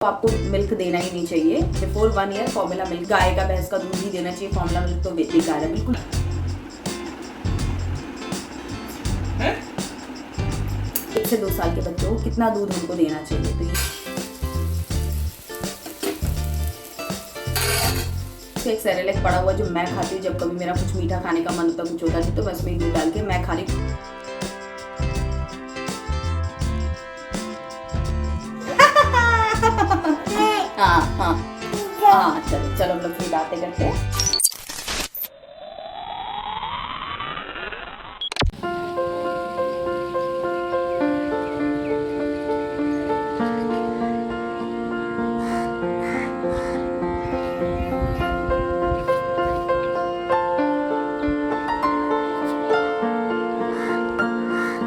तो आपको मिल्क देना ही नहीं चाहिए। बिफोर 1 ईयर फॉर्मूला मिल्क, गाय का भैंस का दूध ही देना चाहिए। फॉर्मूला मिल्क तो बेकार है बिल्कुल। 1 से 2 साल के बच्चों को कितना दूध उनको देना चाहिए। तो एक सेरेलैक पड़ा हुआ जो मैं खाती हूँ, जब कभी मेरा कुछ मीठा खाने का मन होता, कुछ होता है तो बस में दूध डाल के मैं खा रही हूँ। हाँ हाँ हाँ, चलो चलो हम लोग फिर बातें करते हैं।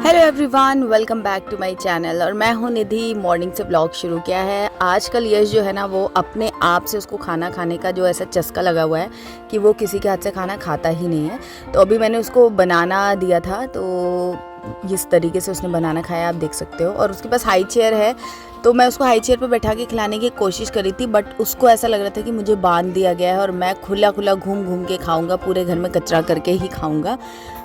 Hello everyone, welcome back to my channel. और मैं हूँ निधि। मॉर्निंग से ब्लॉग शुरू किया है। आजकल यश जो है ना, वो अपने आप से उसको खाना खाने का जो ऐसा चस्का लगा हुआ है कि वो किसी के हाथ से खाना खाता ही नहीं है। तो अभी मैंने उसको बनाना दिया था, तो जिस तरीके से उसने बनाना खाया आप देख सकते हो। और उसके पास हाई चेयर है, तो मैं उसको हाई चेयर पर बैठा के खिलाने की कोशिश करी थी, बट उसको ऐसा लग रहा था कि मुझे बांध दिया गया है और मैं खुला खुला घूम घूम के खाऊंगा, पूरे घर में कचरा करके ही खाऊंगा।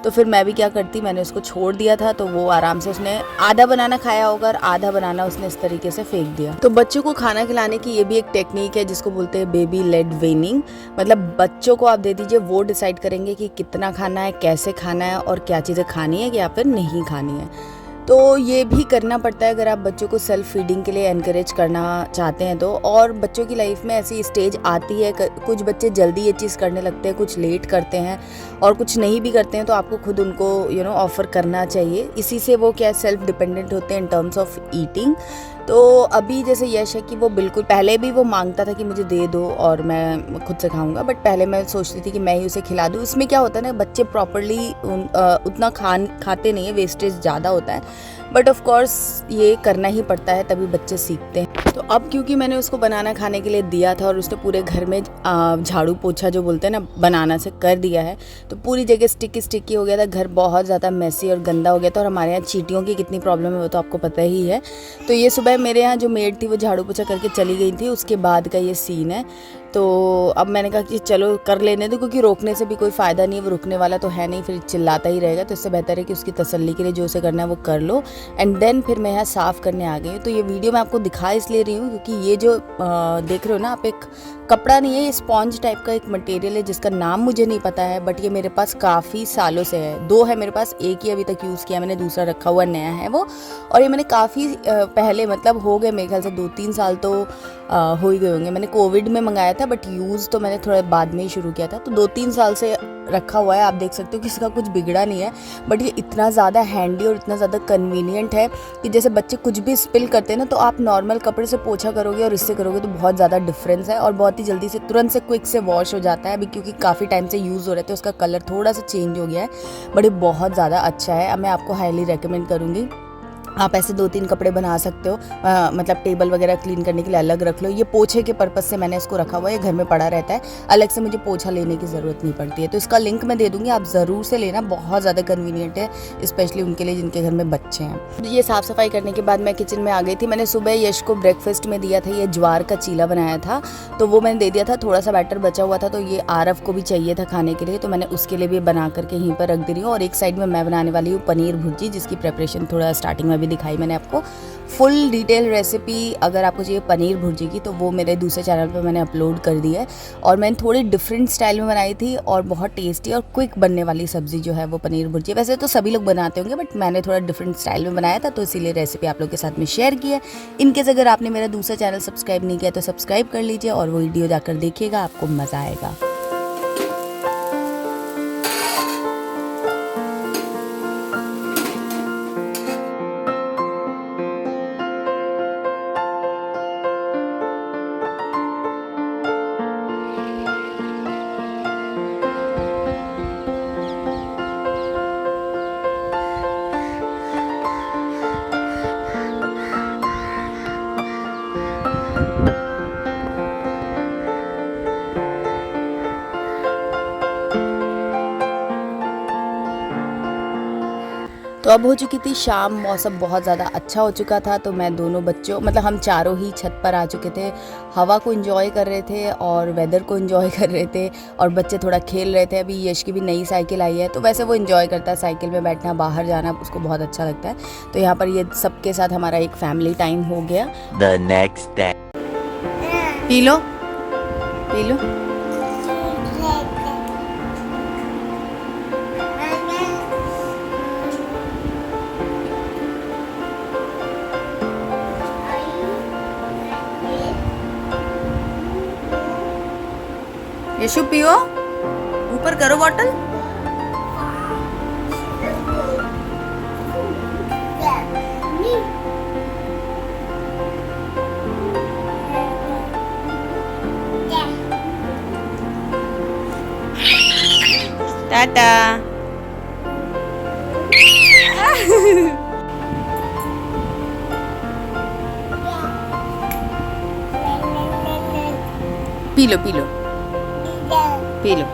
तो फिर मैं भी क्या करती, मैंने उसको छोड़ दिया था, तो वो आराम से उसने आधा बनाना खाया होगा और आधा बनाना उसने इस तरीके से फेंक दिया। तो बच्चों को खाना खिलाने की ये भी एक टेक्निक है जिसको बोलते हैं बेबी लेड वेनिंग। मतलब बच्चों को आप दे दीजिए, वो डिसाइड करेंगे कि कितना खाना है, कैसे खाना है और क्या चीज़ें खानी है या फिर नहीं खानी है। तो ये भी करना पड़ता है अगर आप बच्चों को सेल्फ फीडिंग के लिए एनकरेज करना चाहते हैं तो। और बच्चों की लाइफ में ऐसी स्टेज आती है, कुछ बच्चे जल्दी ये चीज़ करने लगते हैं, कुछ लेट करते हैं और कुछ नहीं भी करते हैं, तो आपको खुद उनको ऑफ़र करना चाहिए। इसी से वो क्या सेल्फ डिपेंडेंट होते हैं इन टर्म्स ऑफ ईटिंग। तो अभी जैसे यश है कि वो बिल्कुल, पहले भी वो मांगता था कि मुझे दे दो और मैं खुद से खाऊंगा, बट पहले मैं सोचती थी कि मैं ही उसे खिला दूँ। इसमें क्या होता है ना, बच्चे प्रॉपरली उतना खाते नहीं है, वेस्टेज ज़्यादा होता है। बट ऑफ कोर्स ये करना ही पड़ता है, तभी बच्चे सीखते हैं। तो अब क्योंकि मैंने उसको बनाना खाने के लिए दिया था और उसने पूरे घर में झाड़ू पोछा जो बोलते हैं ना, बनाना से कर दिया है, तो पूरी जगह स्टिकी हो गया था। घर बहुत ज़्यादा मैसी और गंदा हो गया था। और हमारे यहाँ चींटियों की कितनी प्रॉब्लम है वो तो आपको पता ही है। तो ये सुबह मेरे यहाँ जो मेड थी वो झाड़ू पोछा करके चली गई थी, उसके बाद का ये सीन है। तो अब मैंने कहा कि चलो कर लेने दो, क्योंकि रोकने से भी कोई फ़ायदा नहीं है, वो रुकने वाला तो है नहीं, फिर चिल्लाता ही रहेगा। तो इससे बेहतर है कि उसकी तसल्ली के लिए जो उसे करना है वो कर लो। एंड देन फिर मैं यहाँ साफ़ करने आ गई हूँ। तो ये वीडियो मैं आपको दिखा इसलिए रही हूँ क्योंकि ये जो देख रहे हो ना आप, एक कपड़ा नहीं है, ये स्पॉन्ज टाइप का एक मटेरियल है जिसका नाम मुझे नहीं पता है, बट ये मेरे पास काफ़ी सालों से है। 2 है मेरे पास, एक ही अभी तक यूज़ किया मैंने, दूसरा रखा हुआ नया है वो। और ये मैंने काफ़ी पहले, मतलब हो गए मेरे ख्याल से 2-3 साल तो हो ही गए होंगे। मैंने कोविड में मंगाया था, बट यूज़ तो मैंने थोड़ा बाद में ही शुरू किया था। तो 2-3 साल से रखा हुआ है, आप देख सकते हो किसी का कुछ बिगड़ा नहीं है। बट ये इतना ज़्यादा हैंडी और इतना ज़्यादा कन्वीनियंट है कि जैसे बच्चे कुछ भी स्पिल करते हैं ना, तो आप नॉर्मल कपड़े से पोछा करोगे और इससे करोगे तो बहुत ज़्यादा डिफरेंस है। और बहुत ही जल्दी से, तुरंत से, क्विक से वॉश हो जाता है। अभी क्योंकि काफ़ी टाइम से यूज़ हो रहे थे, उसका कलर थोड़ा सा चेंज हो गया है, बट ये बहुत ज़्यादा अच्छा है। अब मैं आपको हाईली रेकमेंड करूँगी, आप ऐसे 2-3 कपड़े बना सकते हो। मतलब टेबल वगैरह क्लीन करने के लिए अलग रख लो। ये पोछे के पर्पज़ से मैंने इसको रखा हुआ है, ये घर में पड़ा रहता है, अलग से मुझे पोछा लेने की ज़रूरत नहीं पड़ती है। तो इसका लिंक मैं दे दूँगी, आप ज़रूर से लेना, बहुत ज़्यादा कन्वीनियंट है, स्पेशली उनके लिए जिनके घर में बच्चे हैं। ये साफ़ सफाई करने के बाद मैं किचन में आ गई थी। मैंने सुबह यश को ब्रेकफास्ट में दिया था, ये ज्वार का चीला बनाया था, तो वो मैंने दे दिया था। थोड़ा सा बैटर बचा हुआ था, तो ये आरव को भी चाहिए था खाने के लिए, तो मैंने उसके लिए भी बना करके यहीं पर रख दे रही हूँ। और एक साइड में मैं बनाने वाली हूँ पनीर भुर्जी, जिसकी प्रेपरेशन थोड़ा स्टार्टिंग में भी दिखाई मैंने आपको। फुल डिटेल रेसिपी अगर आपको चाहिए पनीर भुर्जी की, तो वो मेरे दूसरे चैनल पे मैंने अपलोड कर दी है। और मैंने थोड़ी डिफरेंट स्टाइल में बनाई थी और बहुत टेस्टी और क्विक बनने वाली सब्ज़ी जो है वो पनीर भुर्जी। वैसे तो सभी लोग बनाते होंगे, बट मैंने थोड़ा डिफरेंट स्टाइल में बनाया था, तो इसीलिए रेसिपी आप लोग के साथ में शेयर की है। इनकेस अगर आपने मेरा दूसरा चैनल सब्सक्राइब नहीं किया तो सब्सक्राइब कर लीजिए और वो वीडियो जाकर देखिएगा, आपको मज़ा आएगा। तो अब हो चुकी थी शाम, मौसम बहुत ज़्यादा अच्छा हो चुका था। तो मैं दोनों बच्चों मतलब हम चारों ही छत पर आ चुके थे, हवा को एंजॉय कर रहे थे और वेदर को एंजॉय कर रहे थे। और बच्चे थोड़ा खेल रहे थे। अभी यश की भी नई साइकिल आई है, तो वैसे वो एंजॉय करता है साइकिल में बैठना, बाहर जाना उसको बहुत अच्छा लगता है। तो यहाँ पर ये सबके साथ हमारा एक फैमिली टाइम हो गया। The next day. पी लो पी लो। यशु पियो, ऊपर करो बॉटल। टाटा। पी लो पी लो पी लो।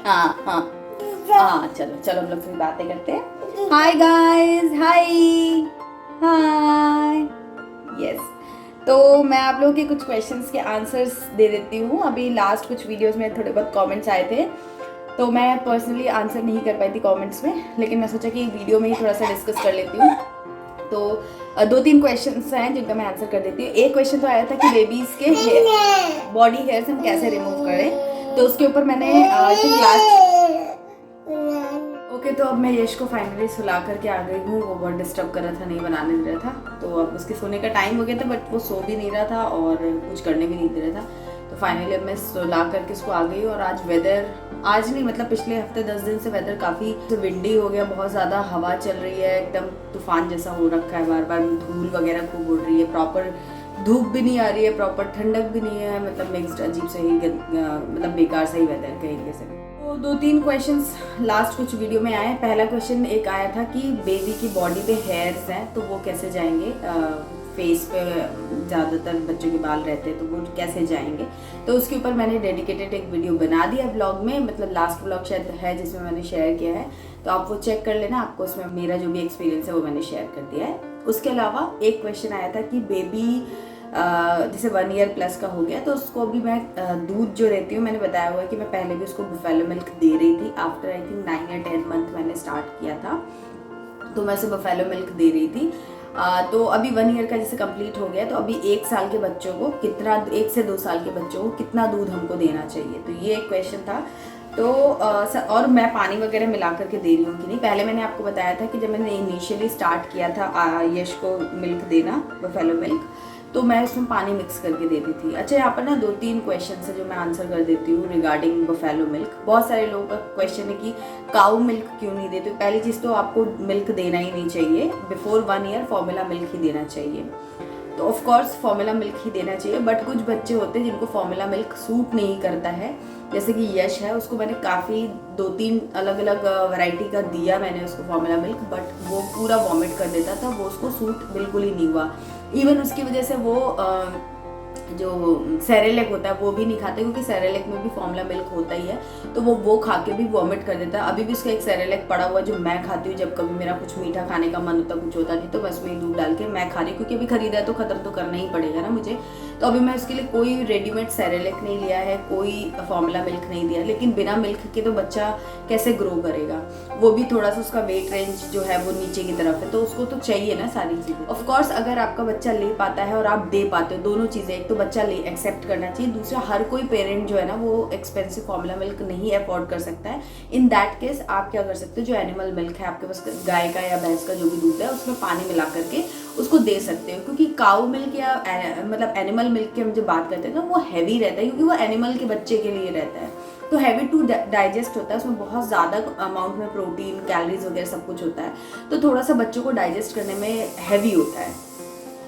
हाँ हाँ हाँ, चलो चलो हम लोग फिर बातें करते हैं। हाय गाइस, हाय हाय। यस, तो मैं आप लोगों के कुछ क्वेश्चंस के आंसर्स दे देती हूँ। अभी लास्ट कुछ वीडियोस में थोड़े बहुत कमेंट्स आए थे, तो मैं पर्सनली आंसर नहीं कर पाई थी कमेंट्स में, लेकिन मैं सोचा कि वीडियो में ही थोड़ा सा डिस्कस कर लेती हूँ। तो 2-3 क्वेश्चंस हैं जिनका मैं आंसर कर देती हूँ। एक क्वेश्चन तो आया था कि बेबीज के बॉडी हेयर्स हम कैसे रिमूव करें, तो उसके ऊपर मैंने आई थिंक लास्ट ओके। तो अब मैं यश को फाइनली सुला करके आ गई हूँ। वो बहुत डिस्टर्ब कर रहा था, नहीं बनाने दे रहा था। तो अब उसके सोने का टाइम हो गया था, बट वो सो भी नहीं रहा था और कुछ करने भी नहीं दे रहा था। तो फाइनली अब मैं सुला करके उसको आ गई। और आज वेदर, आज नहीं मतलब पिछले हफ्ते 10 दिन से वेदर काफ़ी विंडी हो गया, बहुत ज़्यादा हवा चल रही है, एकदम तूफान जैसा हो रखा है, बार बार धूल वगैरह खूब उड़ रही है, प्रॉपर धूप भी नहीं आ रही है, प्रॉपर ठंडक भी नहीं है, मतलब मिक्स्ड अजीब से ही मतलब बेकार सा ही वेदर कहेंगे से। तो 2-3 क्वेश्चंस लास्ट कुछ वीडियो में आए। पहला क्वेश्चन एक आया था कि बेबी की बॉडी पे हेयर्स हैं तो वो कैसे जाएंगे, फेस पे ज़्यादातर बच्चों के बाल रहते हैं तो वो कैसे जाएंगे। तो उसके ऊपर मैंने डेडिकेटेड एक वीडियो बना दिया ब्लॉग में, मतलब लास्ट ब्लॉग शायद है जिसमें मैंने शेयर किया है, तो आप वो चेक कर लेना। आपको उसमें मेरा जो भी एक्सपीरियंस है वो मैंने शेयर कर दिया है। उसके अलावा एक क्वेश्चन आया था कि बेबी जैसे 1 ईयर प्लस का हो गया तो उसको भी मैं दूध जो रहती हूँ, मैंने बताया हुआ है कि मैं पहले भी उसको बफेलो मिल्क दे रही थी। आफ्टर आई थिंक 9 या 10 मंथ मैंने स्टार्ट किया था, तो मैं उसे बफेलो मिल्क दे रही थी। तो अभी 1 ईयर का जैसे कंप्लीट हो गया, तो अभी 1 साल के बच्चों को कितना, 1 से 2 साल के बच्चों को कितना दूध हमको देना चाहिए, तो ये एक क्वेश्चन था। तो और मैं पानी वगैरह मिला करके दे रही हूँ कि नहीं। पहले मैंने आपको बताया था कि जब मैंने इनिशियली स्टार्ट किया था यश को मिल्क देना, बफेलो मिल्क, तो मैं उसमें पानी मिक्स करके देती थी। अच्छा, यहाँ पर ना 2-3 क्वेश्चन है जो मैं आंसर कर देती हूँ रिगार्डिंग बफेलो मिल्क। बहुत सारे लोगों का क्वेश्चन है कि काऊ मिल्क क्यों नहीं देते। पहली चीज़ तो आपको मिल्क देना ही नहीं चाहिए, बिफोर 1 ईयर फॉर्मूला मिल्क ही देना चाहिए। तो ऑफ कोर्स फॉर्मूला मिल्क ही देना चाहिए, बट कुछ बच्चे होते हैं जिनको फॉर्मूला मिल्क सूट नहीं करता है, जैसे कि यश है, उसको मैंने काफ़ी 2-3 अलग अलग वैरायटी का दिया मैंने उसको फॉर्मूला मिल्क, बट वो पूरा वॉमिट कर देता था, वो उसको सूट बिल्कुल ही नहीं हुआ। इवन उसकी वजह से वो जो सेरेलेक होता है वो भी नहीं खाते, क्योंकि सेरेलेक में भी फॉर्मूला मिल्क होता ही है, तो वो खा के भी वॉमिट कर देता है। अभी भी उसका एक सेरेलेक पड़ा हुआ जो मैं खाती हूँ, जब कभी मेरा कुछ मीठा खाने का मन होता, कुछ होता नहीं, तो बस में दूध डाल के मैं खा रही हूँ, क्योंकि अभी खरीदा है तो खत्म तो करना ही पड़ेगा ना मुझे। तो अभी मैं उसके लिए कोई रेडीमेड सेरेलेक नहीं लिया है, कोई फॉर्मूला मिल्क नहीं दिया। लेकिन बिना मिल्क के तो बच्चा कैसे ग्रो करेगा, वो भी थोड़ा सा उसका वेट रेंज जो है वो नीचे की तरफ है, तो उसको तो चाहिए ना सारी चीज़ें। ऑफ कोर्स अगर आपका बच्चा ले पाता है और आप दे पाते हो, दोनों चीज़ें, एक तो बच्चा ले एक्सेप्ट करना चाहिए, दूसरा हर कोई पेरेंट जो है ना वो एक्सपेंसिव फॉर्मूला मिल्क नहीं अफोर्ड कर सकता है। इन दैट केस आप क्या कर सकते हो, जो एनिमल मिल्क है आपके पास, गाय का या भैंस का जो भी दूध है, उसमें पानी मिला करके उसको दे सकते हो। क्योंकि काऊ मिल्क या मतलब एनिमल मिल्क की हम जब बात करते हैं ना, वो हैवी रहता है, क्योंकि वो एनिमल के बच्चे के लिए रहता है, तो हैवी टू डाइजेस्ट होता है, उसमें बहुत ज़्यादा अमाउंट में प्रोटीन, कैलोरीज वगैरह सब कुछ होता है, तो थोड़ा सा बच्चों को डाइजेस्ट करने में हैवी होता है।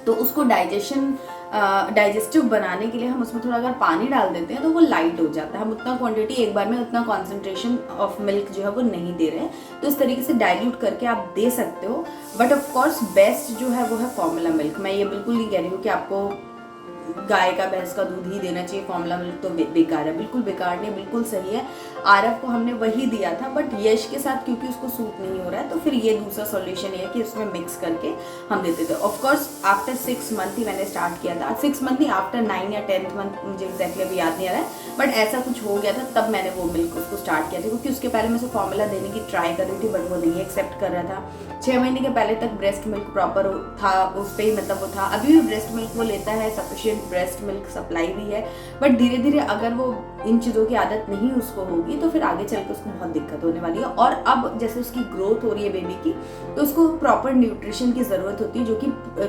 तो उसको डाइजेशन डाइजेस्टिव बनाने के लिए हम उसमें थोड़ा अगर पानी डाल देते हैं तो वो लाइट हो जाता है। हम उतना क्वांटिटी एक बार में उतना कॉन्सेंट्रेशन ऑफ मिल्क जो है वो नहीं दे रहे हैं, तो इस तरीके से डाइल्यूट करके आप दे सकते हो। बट ऑफ कोर्स बेस्ट जो है वो है फॉर्मूला मिल्क। मैं ये बिल्कुल नहीं कह रही हूँ कि आपको गाय का भैंस का दूध ही देना चाहिए, फॉर्मूला मिल्क तो बेकार है, बिल्कुल बेकार नहीं, बिल्कुल सही है। आरव को हमने वही दिया था, बट यश के साथ क्योंकि उसको सूट नहीं हो रहा है तो फिर ये दूसरा सॉल्यूशन है कि उसमें मिक्स करके हम देते थे। ऑफ कोर्स आफ्टर 6 मंथ ही मैंने स्टार्ट किया था, 6 मंथ नहीं, आफ्टर 9 या 10th मंथ, मुझे एग्जैक्टली अभी याद नहीं आ रहा है, बट ऐसा कुछ हो गया था तब मैंने वो मिल्क उसको स्टार्ट किया था। क्योंकि उसके पहले मैं उसे फॉर्मूला देने की ट्राई कर रही थी बट वो नहीं एक्सेप्ट कर रहा था। 6 महीने के पहले तक ब्रेस्ट मिल्क प्रॉपर था, उस पर ही मतलब वो था। अभी भी ब्रेस्ट मिल्क वो लेता है, सफिशिएंट ब्रेस्ट मिल्क सप्लाई भी है, बट धीरे धीरे अगर वो इन चीज़ों की आदत नहीं उसको होगी तो फिर आगे चल के उसको बहुत दिक्कत होने वाली है। और अब जैसे उसकी ग्रोथ हो रही है बेबी की, तो उसको प्रॉपर न्यूट्रिशन की ज़रूरत होती है, जो कि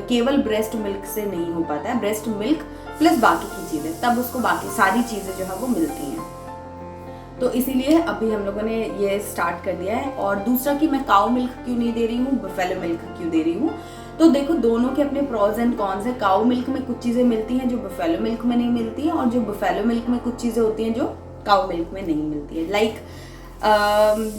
केवल ब्रेस्ट मिल्क से नहीं हो पाता है। ब्रेस्ट मिल्क प्लस बाकी की चीज़ें, तब उसको बाकी सारी चीज़ें जो है वो मिलती हैं। तो इसीलिए अभी हम लोगों ने ये स्टार्ट कर दिया है। और दूसरा कि मैं काऊ मिल्क क्यों नहीं दे रही हूँ, बफेलो मिल्क क्यों दे रही हूँ, तो देखो दोनों के अपने प्रोज एंड कॉन्स है। काऊ मिल्क में कुछ चीज़ें मिलती हैं जो बफेलो मिल्क में नहीं मिलती हैं, और जो बफेलो मिल्क में कुछ चीज़ें होती हैं जो काऊ मिल्क में नहीं मिलती है। लाइक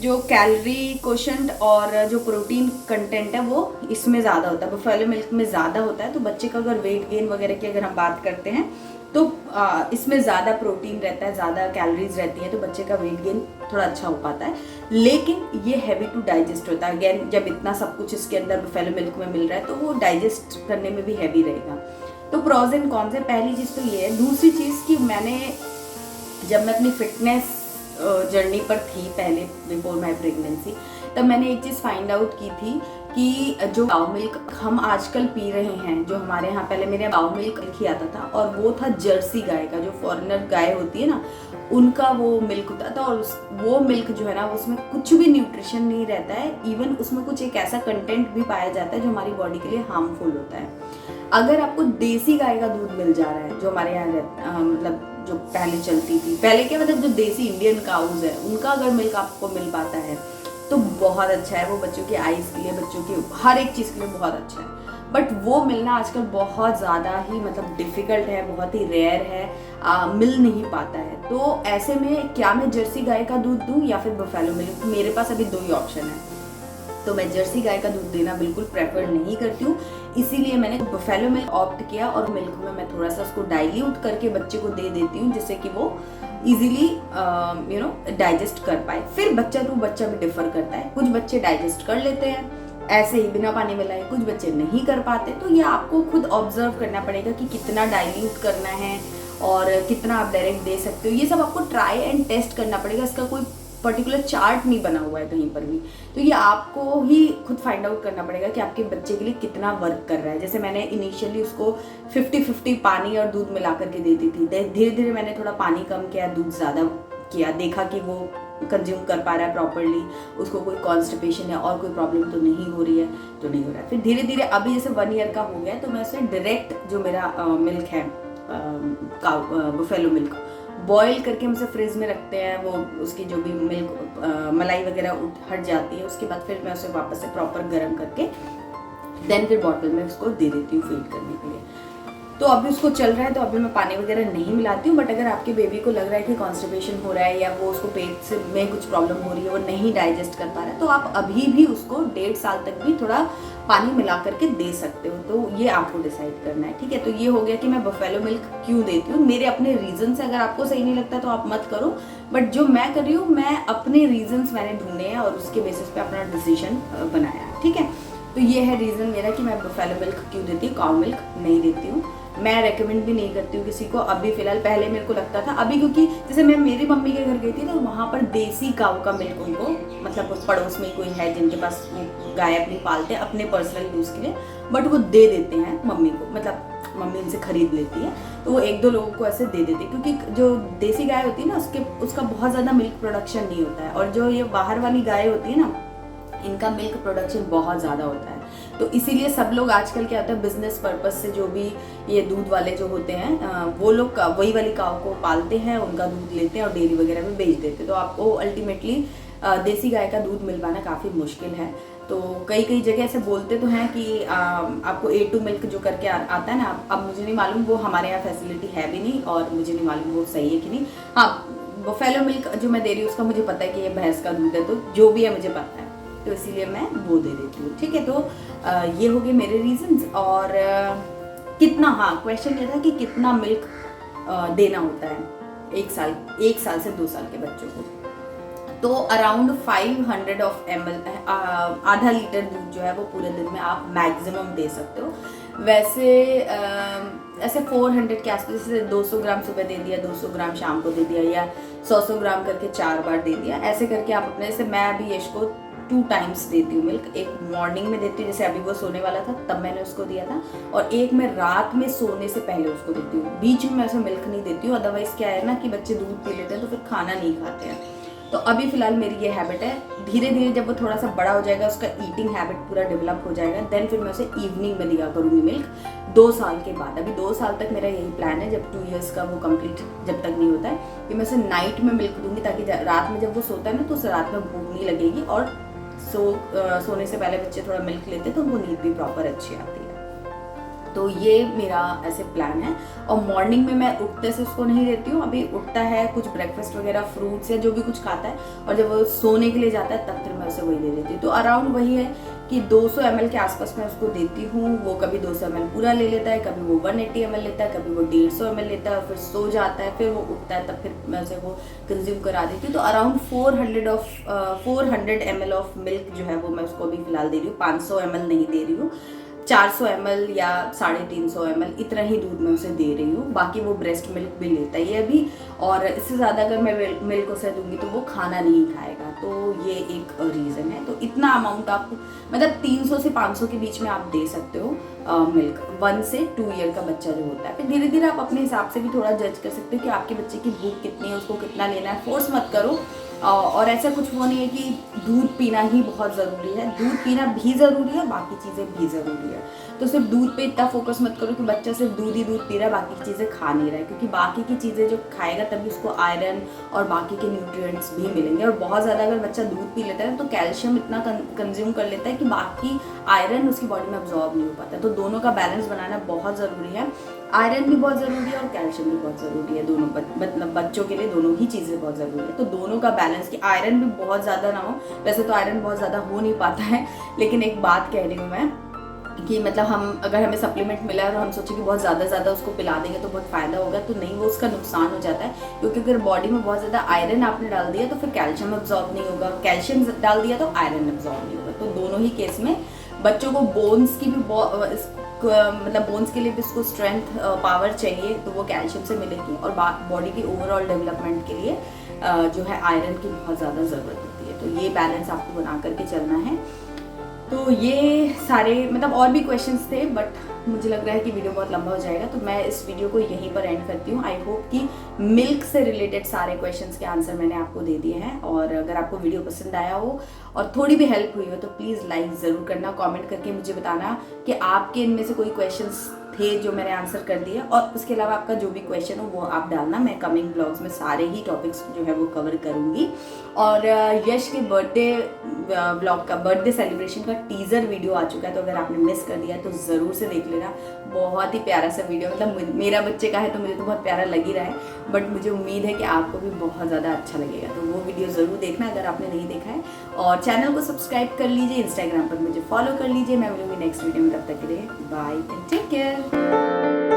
जो कैलोरी कोशेंट और जो प्रोटीन कंटेंट है वो इसमें ज़्यादा होता है, बफेलो मिल्क में ज़्यादा होता है। तो बच्चे का अगर वेट गेन वगैरह की अगर हम बात करते हैं तो इसमें ज़्यादा प्रोटीन रहता है, ज़्यादा कैलोरीज रहती है, तो बच्चे का वेट गेन थोड़ा अच्छा हो पाता है। लेकिन ये हैवी टू डाइजेस्ट होता है। अगेन जब इतना सब कुछ इसके अंदर बफेलो मिल्क में मिल रहा है तो वो डाइजेस्ट करने में भी हैवी रहेगा। तो प्रोज एंड कॉन्स है। पहली चीज़ तो ये है। दूसरी चीज़ कि मैंने जब मैं अपनी फिटनेस जर्नी पर थी पहले, बिफोर माई प्रेगनेंसी, तब मैंने एक चीज़ फाइंड आउट की थी कि जो काऊ मिल्क हम आजकल पी रहे हैं, जो हमारे यहाँ पहले मेरे काऊ मिल्क ही आता था, और वो था जर्सी गाय का, जो फॉरेनर गाय होती है ना, उनका वो मिल्क होता था। और वो मिल्क जो है ना, उसमें कुछ भी न्यूट्रिशन नहीं रहता है। इवन उसमें कुछ एक ऐसा कंटेंट भी पाया जाता है जो हमारी बॉडी के लिए हार्मफुल होता है। अगर आपको देसी गाय का दूध मिल जा रहा है, जो हमारे यहाँ मतलब जो पहले चलती थी, पहले क्या मतलब जो देसी इंडियन काउज है, उनका अगर मिल्क आपको मिल पाता है तो बहुत अच्छा है। वो बच्चों की आइज़ के लिए, बच्चों की हर एक चीज़ के लिए बहुत अच्छा है। बट वो मिलना आजकल बहुत ज़्यादा ही मतलब डिफ़िकल्ट है, बहुत ही रेयर है, मिल नहीं पाता है। तो ऐसे में क्या मैं जर्सी गाय का दूध दूँ या फिर बफेलो मिल्क? मेरे पास अभी दो ही ऑप्शन है। तो मैं जर्सी गाय का दूध देना बिल्कुल प्रेफर नहीं करती हूँ, इसीलिए मैंने बफेलो मिल्क ऑप्ट किया। और मिल्क में मैं थोड़ा सा उसको डाइल्यूट करके बच्चे को दे देती हूँ, जिससे कि वो इजीली डाइजेस्ट कर पाए। फिर बच्चा टू बच्चा भी डिफर करता है। कुछ बच्चे डाइजेस्ट कर लेते हैं ऐसे ही बिना पानी मिलाए, कुछ बच्चे नहीं कर पाते। तो ये आपको खुद ऑब्जर्व करना पड़ेगा कि कितना डाइल्यूट करना है और कितना आप डायरेक्ट दे सकते हो। ये सब आपको ट्राई एंड टेस्ट करना पड़ेगा। इसका कोई पर्टिकुलर चार्ट नहीं बना हुआ है कहीं पर भी। तो ये आपको ही खुद फाइंड आउट करना पड़ेगा कि आपके बच्चे के लिए कितना वर्क कर रहा है। जैसे मैंने इनिशियली उसको 50-50 पानी और दूध मिला करके देती थी। धीरे धीरे मैंने थोड़ा पानी कम किया, दूध ज़्यादा किया, देखा कि वो कंज्यूम कर पा रहा है प्रॉपरली, उसको कोई कॉन्स्टिपेशन है और कोई प्रॉब्लम तो नहीं हो रही है, तो नहीं हो रहा है। फिर धीरे धीरे अभी जैसे 1 ईयर का हो गया तो मैं उसे डायरेक्ट जो मेरा मिल्क है बफेलो मिल्क बॉयल करके हम उसे फ्रिज में रखते हैं। वो उसकी जो भी मिल्क मलाई वगैरह हट जाती है, उसके बाद फिर मैं उसे वापस से प्रॉपर गर्म करके देन फिर बॉटल में उसको दे देती हूँ फीड करने के लिए। तो अभी उसको चल रहा है तो अभी मैं पानी वगैरह नहीं मिलाती हूँ। बट अगर आपके बेबी को लग रहा है कि कॉन्स्टिपेशन हो रहा है या वो उसको पेट से में कुछ प्रॉब्लम हो रही है, वो नहीं डाइजेस्ट कर पा रहा है, तो आप अभी भी उसको 1.5 साल तक भी थोड़ा पानी मिला करके दे सकते हो। तो ये आपको डिसाइड करना है, ठीक है। तो ये हो गया कि मैं बफेलो मिल्क क्यों देती हूँ। मेरे अपने रीजन से, अगर आपको सही नहीं लगता तो आप मत करो, बट जो मैं कर रही हूँ, मैं अपने रीजन्स मैंने ढूंढे हैं और उसके बेसिस पे अपना डिसीजन बनाया है, ठीक है। तो ये है रीज़न मेरा कि मैं बफेलो मिल्क क्यों देती हूँ, काऊ मिल्क नहीं देती हूँ। मैं रेकमेंड भी नहीं करती हूँ किसी को अभी फ़िलहाल। पहले मेरे को लगता था, अभी क्योंकि जैसे मैं मेरी मम्मी के घर गई थी तो वहाँ पर देसी काऊ का मिल्क उनको, मतलब पड़ोस में कोई है जिनके पास गाय अपनी पालते हैं अपने पर्सनल यूज़ के लिए, बट वो दे देते हैं मम्मी को, मतलब मम्मी इनसे खरीद लेती है, तो वो 1-2 लोगों को ऐसे दे देते हैं। क्योंकि जो देसी गाय होती है ना, उसका बहुत ज़्यादा मिल्क प्रोडक्शन नहीं होता है, और जो ये बाहर वाली गाय होती है ना, इनका मिल्क प्रोडक्शन बहुत ज़्यादा होता है। तो इसीलिए सब लोग आजकल क्या होता है, बिजनेस पर्पस से जो भी ये दूध वाले जो होते हैं वो लोग वही वाली काऊ को पालते हैं, उनका दूध लेते हैं और डेयरी वगैरह में बेच देते हैं। तो आपको अल्टीमेटली देसी गाय का दूध मिल पाना काफ़ी मुश्किल है। तो कई कई जगह ऐसे बोलते तो हैं कि आपको A2 मिल्क जो करके आता है ना, अब मुझे नहीं मालूम, वो हमारे यहाँ फैसिलिटी है भी नहीं और मुझे नहीं मालूम वो सही है कि नहीं। हाँ, बफेलो मिल्क जो मैं दे रही हूँ उसका मुझे पता है कि ये भैंस का दूध है, तो जो भी है मुझे पता है, तो इसीलिए मैं वो दे देती हूँ। ठीक है, तो ये हो गए मेरे रीजंस। और कितना, हाँ क्वेश्चन ये था कि कितना मिल्क देना होता है एक साल से 2 साल के बच्चों को। तो अराउंड 500 ऑफ ml, आधा लीटर दूध जो है वो पूरे दिन में आप मैक्सिमम दे सकते हो। वैसे ऐसे 400 के आसपास, जैसे 200 ग्राम सुबह दे दिया, 200 ग्राम शाम को दे दिया, या 100 ग्राम करके 4 बार दे दिया, ऐसे करके आप अपने, जैसे मैं अभी यश को 2 टाइम्स देती हूँ मिल्क। एक मॉर्निंग में देती हूँ, जैसे अभी वो सोने वाला था तब मैंने उसको दिया था, और एक मैं रात में सोने से पहले उसको देती हूँ। बीच में मैं ऐसे मिल्क नहीं देती हूँ, अदरवाइज क्या है ना कि बच्चे दूध पी लेते हैं तो फिर खाना नहीं खाते हैं। तो अभी फिलहाल मेरी ये हैबिट है। धीरे धीरे जब वो थोड़ा सा बड़ा हो जाएगा, उसका ईटिंग हैबिट पूरा डेवलप हो जाएगा, देन फिर मैं उसे इवनिंग में दिया करूँगी मिल्क 2 साल के बाद। अभी 2 साल तक मेरा यही प्लान है, जब 2 इयर्स का वो कंप्लीट जब तक नहीं होता है, कि मैं उसे नाइट में मिल्क दूंगी, ताकि रात में जब वो सोता है ना तो उसे रात में भूख नहीं लगेगी, और सोने से पहले बच्चे थोड़ा मिल्क लेते तो वो नींद भी प्रॉपर अच्छी आती है। तो ये मेरा ऐसे प्लान है। और मॉर्निंग में मैं उठते से उसको नहीं देती हूँ, अभी उठता है कुछ ब्रेकफास्ट वगैरह, फ्रूट्स या जो भी कुछ खाता है, और जब वो सोने के लिए जाता है तब फिर मैं उसे वही दे देती हूँ। तो अराउंड वही है कि 200 ml के आसपास मैं उसको देती हूँ। वो कभी 200 ml पूरा ले लेता है, कभी वो 180 ml लेता है, कभी वो 150 ml लेता है, और फिर सो जाता है, फिर वो उठता है, तब फिर मैं उसे वो कंज्यूम करा देती हूँ। तो अराउंड 400 ml ऑफ मिल्क जो है वो मैं उसको अभी फिलहाल दे रही हूँ। 500 ml नहीं दे रही हूँ, 400 ml या 350 ml इतना ही दूध मैं उसे दे रही हूँ। बाकी वो ब्रेस्ट मिल्क भी लेता है अभी, और इससे ज़्यादा अगर मैं मिल्क उसे दूंगी तो वो खाना नहीं खाएगा, तो ये एक रीज़न है। तो इतना अमाउंट आप, मतलब 300 से 500 के बीच में आप दे सकते हो मिल्क 1 से 2 ईयर का बच्चा जो होता है। फिर धीरे धीरे आप अपने हिसाब से भी थोड़ा जज कर सकते हो कि आपके बच्चे की भूख कितनी है, उसको कितना लेना है। फोर्स मत करो, और ऐसा कुछ वो नहीं है कि दूध पीना ही बहुत ज़रूरी है, दूध पीना भी ज़रूरी है, बाकी चीज़ें भी ज़रूरी है। तो सिर्फ दूध पे इतना फोकस मत करो कि बच्चा सिर्फ दूध ही दूध पी रहा है, बाकी की चीज़ें खा नहीं रहा है, क्योंकि बाकी की चीज़ें जो खाएगा तभी उसको आयरन और बाकी के न्यूट्रिएंट्स भी मिलेंगे। और बहुत ज़्यादा अगर बच्चा दूध पी लेता है तो कैल्शियम इतना कंज्यूम कर लेता है कि बाकी आयरन उसकी बॉडी में अब्जॉर्ब नहीं हो पाता। तो दोनों का बैलेंस बनाना बहुत ज़रूरी है। आयरन भी बहुत ज़रूरी है और कैल्शियम भी बहुत ज़रूरी है, दोनों मतलब बच्चों के लिए दोनों ही चीज़ें बहुत ज़रूरी है। तो दोनों का बैलेंस, कि आयरन भी बहुत ज़्यादा ना हो, वैसे तो आयरन बहुत ज़्यादा हो नहीं पाता है, लेकिन एक बात कह रही हूँ मैं कि मतलब हम, अगर हमें सप्लीमेंट मिला है और हम सोचे कि बहुत ज़्यादा उसको पिला देंगे तो बहुत फ़ायदा होगा, तो नहीं, वो उसका नुकसान हो जाता है। क्योंकि अगर बॉडी में बहुत ज़्यादा आयरन आपने डाल दिया तो फिर कैल्शियम अब्जॉर्ब नहीं होगा, कैल्शियम डाल दिया तो आयरन अब्जॉर्ब नहीं होगा। तो दोनों ही केस में बच्चों को बोन्स की भी मतलब बोन्स के लिए भी उसको स्ट्रेंथ पावर चाहिए, तो वो कैल्शियम से मिलेगी। और बॉडी की ओवरऑल डेवलपमेंट के लिए जो है आयरन की बहुत ज़्यादा ज़रूरत होती है। तो ये बैलेंस आपको बना करके चलना है। तो ये सारे, मतलब और भी क्वेश्चंस थे, बट मुझे लग रहा है कि वीडियो बहुत लंबा हो जाएगा, तो मैं इस वीडियो को यहीं पर एंड करती हूँ। आई होप कि मिल्क से रिलेटेड सारे क्वेश्चंस के आंसर मैंने आपको दे दिए हैं। और अगर आपको वीडियो पसंद आया हो और थोड़ी भी हेल्प हुई हो तो प्लीज़ लाइक ज़रूर करना, कमेंट करके मुझे बताना कि आपके इनमें से कोई क्वेश्चंस थे जो मैंने आंसर कर दिए। और उसके अलावा आपका जो भी क्वेश्चन हो वो आप डालना, मैं कमिंग ब्लॉग्स में सारे ही टॉपिक्स जो है वो कवर करूँगी। और यश के बर्थडे ब्लॉग का, बर्थडे सेलिब्रेशन का टीज़र वीडियो आ चुका है, तो अगर आपने मिस कर दिया तो ज़रूर से देख लेना। बहुत ही प्यारा सा वीडियो, मतलब मेरा बच्चे का है तो मुझे तो बहुत प्यारा लग ही रहा है, बट मुझे उम्मीद है कि आपको भी बहुत ज़्यादा अच्छा लगेगा। तो वो वीडियो ज़रूर देखना अगर आपने नहीं देखा है, और चैनल को सब्सक्राइब कर लीजिए, इंस्टाग्राम पर मुझे फॉलो कर लीजिए। मैं मिलूंगी नेक्स्ट वीडियो में, तब तक के लिए बाय एंड टेक केयर।